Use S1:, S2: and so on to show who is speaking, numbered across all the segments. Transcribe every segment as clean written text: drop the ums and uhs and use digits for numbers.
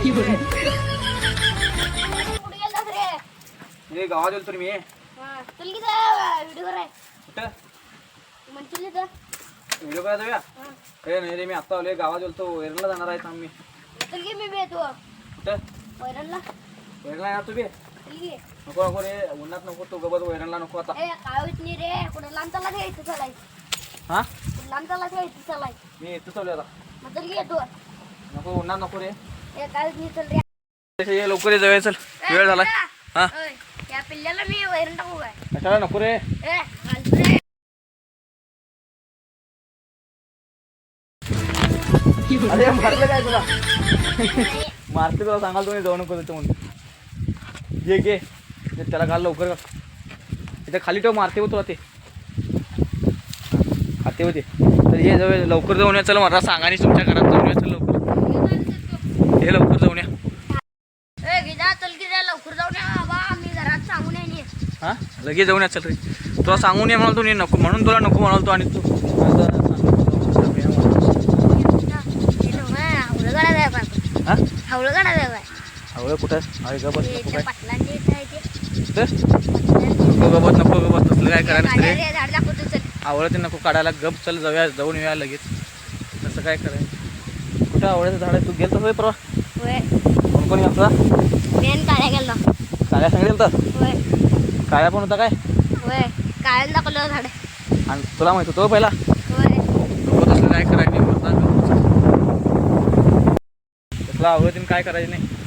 S1: हे गावात गेलो तर मी
S2: चल की व्हिडिओ कराय
S1: कुठं
S2: म्हणतील तर
S1: व्हिडिओ करायला जाऊया हे नाही रे मी आत्ता आलोय गावात गेलो वैरणला जाणार आहे थांब मी
S2: चल की मी येतो
S1: कुठं
S2: वैरणला
S1: वैरणला येणार तुम्ही
S2: चल की
S1: नको नको रे उन्हात नको तू गबत वैरणला नको आता
S2: ए काय होत नाही रे कुठं लांब चालला काय इथं चालाय
S1: हा
S2: लांब चालला काय इथं चालाय
S1: मी येतो चालू आता
S2: मग चल की येतो
S1: नको उन्हात नको रे
S2: ए काय होत नाही चल रे
S1: ये लवकर ये जाऊया चल वेळ झालाय हा
S2: या पिल्ल्याला मी वैरण टाकू काय
S1: कशाला नको रे
S2: ए घालतो रे
S1: अरे मारलं काय तुला मारते तुला सांगाल तुम्ही जाऊ नको म्हणून घे घे त्याला घाल लवकर इथं खाली ठेव मारते हो तुला ते खाते होते तर ये जाऊ लवकर जाऊन या चल मला सांगा आणि तुमच्या घरात जाऊन या चल लवकर हे लवकर जाऊन या
S2: ए गिजा चल की रे लवकर जाऊन या बाबा मी घरात सांगून येईन
S1: हा लगेच जाऊन या चल रे तुला सांगून ये म्हणाल तू नाही नको म्हणून तुला नको म्हणाल तू आणि तू हा
S2: हवळं काढायचं काय
S1: हवं कुठं अरे गबत नको काय
S2: पाटलांचे इथं आहे ते
S1: नको गबत नको गबत तसलं काय करायला रे
S2: काढायला झाड दाखवतो चल
S1: आवडं ते नको काढायला गप चल जाऊया जाऊन येऊया लगेच तसं काय करायचं कुठं आवडायचं झाड आहे तू गेलतो होय परवा
S2: होय
S1: कोण कोण गेलता
S2: मेन काळ्या गेलो
S1: काळ्या सांगेल गेलता
S2: होय
S1: काळ्या पण होता काय
S2: होय काळ्याला दाखवलं झाड
S1: आणि तुला माहित होतं पहिला
S2: होय
S1: नको तसलं काय करायचं नाही तसलं आवडत काय करायचं नाही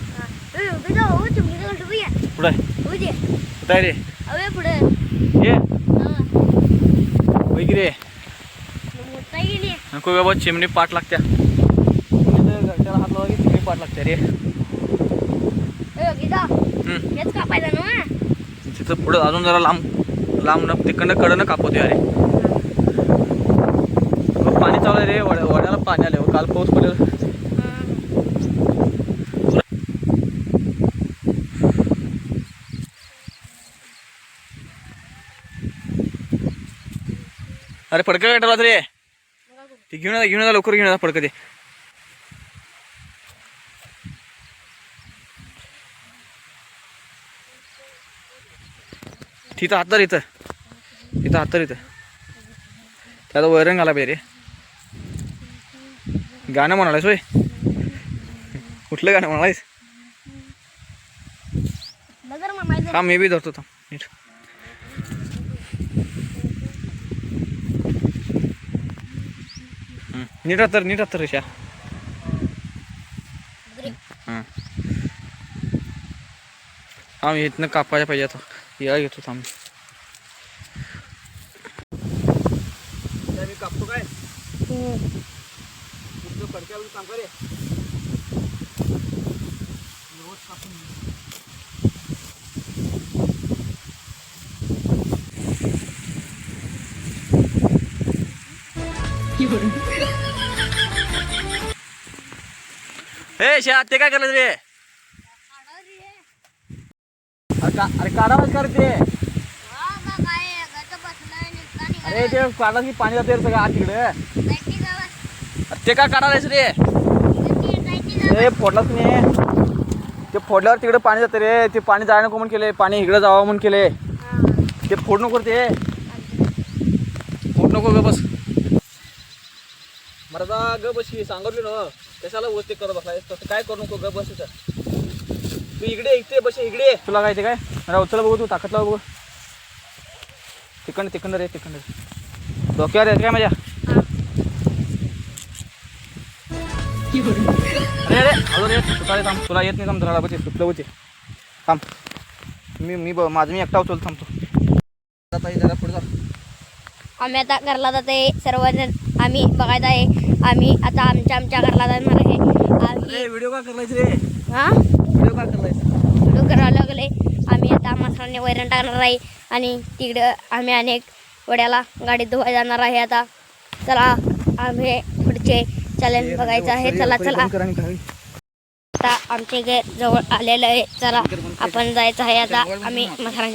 S1: पुढे कुठं आहे रे ये होय की रे नको बाबा चिमणी पाठ लागत्या घरच्याला हात लावा की चिमणी पाठ लागत्या रे तिथं पुढं अजून जरा लांब लांब न तिकडनं कडनं कापवते अरे पाणी चालू आहे रे वड्याला पाणी आले काल पाऊस पडलेलं अरे फडकं काय ठरवत रे ते घेऊन जा लवकर घेऊन जा फडकं ते तिथं हातर इथं हातर इथं त्याला वैरण घाला पाहिजे रे गाणं म्हणालायस होय कुठलं गाणं म्हणालायस हा मी बी धरतो नीट नीट तर रेषा हा मी इथनं कापायला पाहिजे आता या घेतो थांब मी कापतो काय फडक्यावर काम करे हे शा ते काय करलं रे अरे काढावाच करते अरे ते काढा की पाणी जाते सगळं आत तिकडे ते काय काढायलायस रे हे फोडलाच नाही ते फोडल्यावर तिकडे पाणी जाते रे ते पाणी जायला नको म्हणून केले पाणी इकडे जावं म्हणून केले ते फोड नको ते फोड नको ग बस मरदा ग बशी सांगितली ना कशाला वस्ती करत बसलाय तसं काय करू नको ग बस तू इकडे बस इकडे तुला काय ते काय अरे उचल बघू तू ताकद लाव बघू तिकडं रे डोक्यावर येत काय माझ्या अरे अजून रे सुटाळे थांब तुला येत नाही थांब धराला बघते सुटलं होते थांब माझं मी एकटा उचल थांबतो जरा पुढे जा
S2: आम्ही आता घरला जाते सर्वजण आम्ही बघायचं आहे आम्ही आता आमच्या घरला जाणार आहे
S1: व्हिडिओ का करलायच रे
S2: हा
S1: व्हिडिओ का करलायच
S2: व्हिडिओ करायला लागले आम्ही आता मसाल्याने वैरण टाकणार आहे आणि तिकडं आम्ही अनेक वड्याला गाडीत धुवायला जाणार आहे आता चला आम्ही पुढचे चॅलेंज बघायचं आहे चला आता आमचे घर जवळ आलेलं आहे चला आपण जायचं आहे आता आम्ही मसाल्याच्या